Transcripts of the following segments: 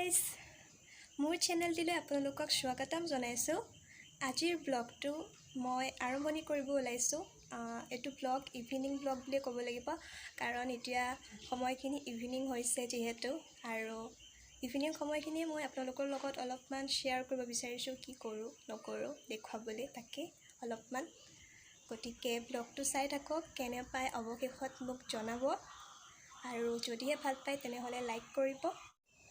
Guys মোৰ চেনেলটিলৈ আপোনালোকক স্বাগতম জনাইছোঁ। আজিৰ ব্লগটো মই আৰম্ভণি কৰিব ওলাইছোঁ। এইটো ব্লগ ইভিনিং ব্লগ বুলি ক'ব লাগিব, কাৰণ এতিয়া সময়খিনি ইভিনিং হৈছে যিহেতু, আৰু ইভিনিং সময়খিনি মই আপোনালোকৰ লগত অলপমান শ্বেয়াৰ কৰিব বিচাৰিছোঁ, কি কৰোঁ নকৰোঁ দেখুৱাবলৈ তাকে অলপমান। গতিকে ব্লগটো চাই থাকক, কেনে পায় অৱশেষত মোক জনাব, আৰু যদিহে ভাল পায় তেনেহ'লে লাইক কৰিব।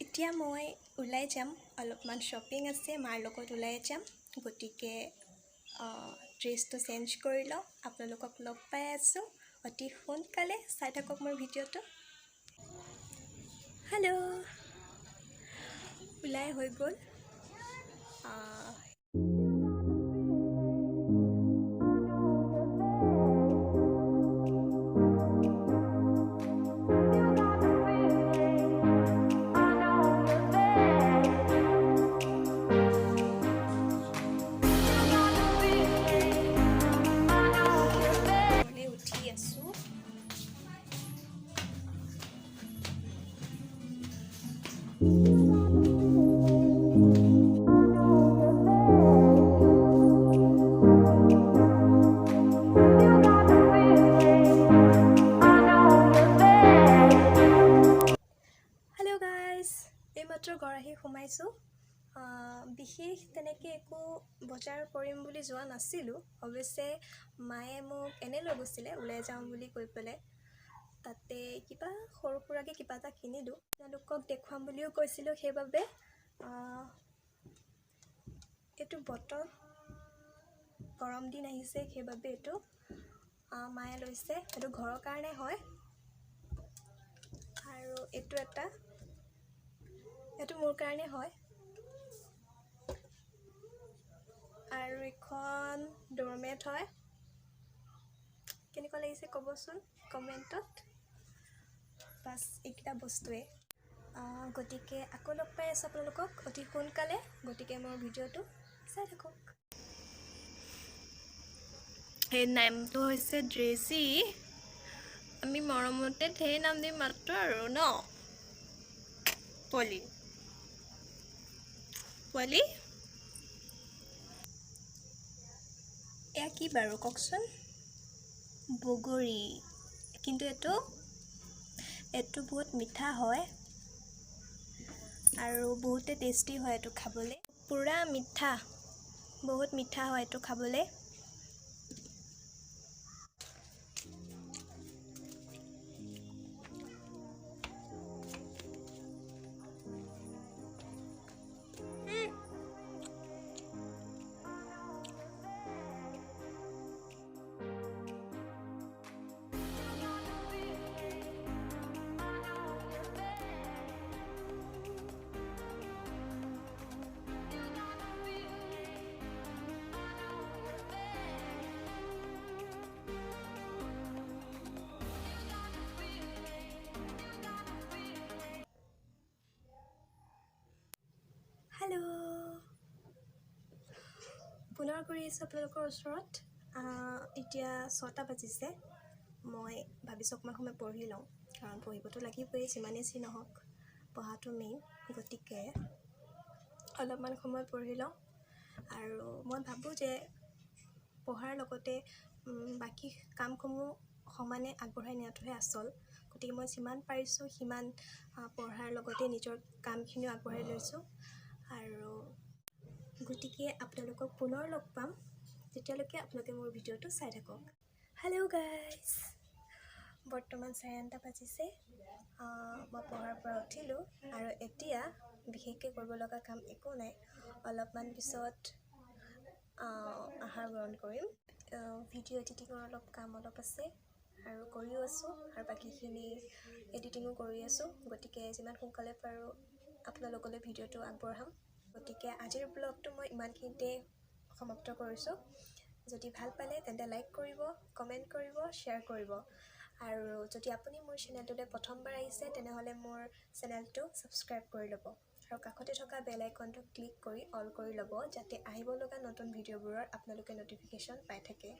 এতিয়া মই ওলাই যাম, অলপমান শ্বপিং আছে, মাৰ লগত ওলাই যাম। গতিকে ড্ৰেছটো চেঞ্জ কৰি লওঁ, আপোনালোকক লগ পাই আছোঁ অতি সোনকালে। চাই থাকক মোৰ ভিডিঅ'টো। হেল্ল', ওলাই হৈ গ'ল। হেল্ল' গাইজ, এইমাত্ৰ ঘৰ আহি সোমাইছোঁ। বিশেষ তেনেকৈ একো বজাৰ কৰিম বুলি যোৱা নাছিলোঁ। অৱশ্যে মায়ে মোক এনে লৈ গৈছিলে ওলাই যাওঁ বুলি কৈ পেলাই। তাতে কিবা সৰু সুৰাকৈ কিবা এটা কিনিলোঁ, তেওঁলোকক দেখুৱাম বুলিও কৈছিলোঁ। সেইবাবে এইটো বটল, গৰম দিন আহিছে সেইবাবে এইটো মায়ে লৈছে। এইটো ঘৰৰ কাৰণে হয়। আৰু এইটো মোৰ কাৰণে হয়। আৰু এখন ড'ৰমেট হয়। কেনেকুৱা লাগিছে ক'বচোন কমেণ্টত। বাছ এইকেইটা বস্তুৱে। গতিকে আকৌ লগ পাই আছোঁ আপোনালোকক অতি সোনকালে। গতিকে মোৰ ভিডিঅ'টো চাই থাকক। সেই নামটো হৈছে ড্ৰেছি। আমি মৰমতে ধেৰ নাম দিম মাত্ৰ আৰু ন। পোৱালি এয়া কি বাৰু কওকচোন? বগৰী। কিন্তু এইটো বহুত মিঠা হয় আৰু বহুতে টেষ্টি হয় এইটো খাবলৈ। পূৰা মিঠা, বহুত মিঠা হয় এইটো খাবলৈ। হেল্ল', পুনৰ কৰি আছোঁ আপোনালোকৰ ওচৰত। এতিয়া 6টা বাজিছে। মই ভাবিছোঁ অকণমান সময় পঢ়ি লওঁ, কাৰণ পঢ়িবতো লাগিবই, যিমানেই যি নহওক পঢ়াটো মেইন। গতিকে অলপমান সময় পঢ়ি লওঁ। আৰু মই ভাবোঁ যে পঢ়াৰ লগতে বাকী কামসমূহ সমানে আগবঢ়াই নিয়াটোহে আচল। গতিকে মই যিমান পাৰিছোঁ সিমান পঢ়াৰ লগতে নিজৰ কামখিনিও আগবঢ়াই লৈছোঁ। আৰু গতিকে আপোনালোকক পুনৰ লগ পাম, তেতিয়ালৈকে আপোনালোকে মোৰ ভিডিঅ'টো চাই থাকক। হেল্ল' গাইজ, বৰ্তমান 9:30 বাজিছে। মই পঢ়াৰ পৰা উঠিলোঁ আৰু এতিয়া বিশেষকৈ কৰিব লগা কাম একো নাই। অলপমান পিছত আহাৰ গ্ৰহণ কৰিম। ভিডিঅ' এডিটিঙৰ কাম অলপ আছে আৰু কৰিও আছোঁ, আৰু বাকীখিনি এডিটিঙো কৰি আছোঁ। গতিকে যিমান সোনকালে পাৰোঁ আপোনালোকলৈ ভিডিঅ'টো আগবঢ়াম। গতিকে আজিৰ ব্লগটো মই ইমানখিনিতে সমাপ্ত কৰিছোঁ। যদি ভাল পালে তেন্তে লাইক কৰিব, কমেণ্ট কৰিব, শ্বেয়াৰ কৰিব। আৰু যদি আপুনি মোৰ চেনেলটোলৈ প্ৰথমবাৰ আহিছে তেনেহ'লে মোৰ চেনেলটো ছাবস্ক্ৰাইব কৰি ল'ব, আৰু কাষতে থকা বেল আইকনটো ক্লিক কৰি অল কৰি ল'ব, যাতে আহিব লগা নতুন ভিডিঅ'বোৰৰ আপোনালোকে ন'টিফিকেশ্যন পাই থাকে।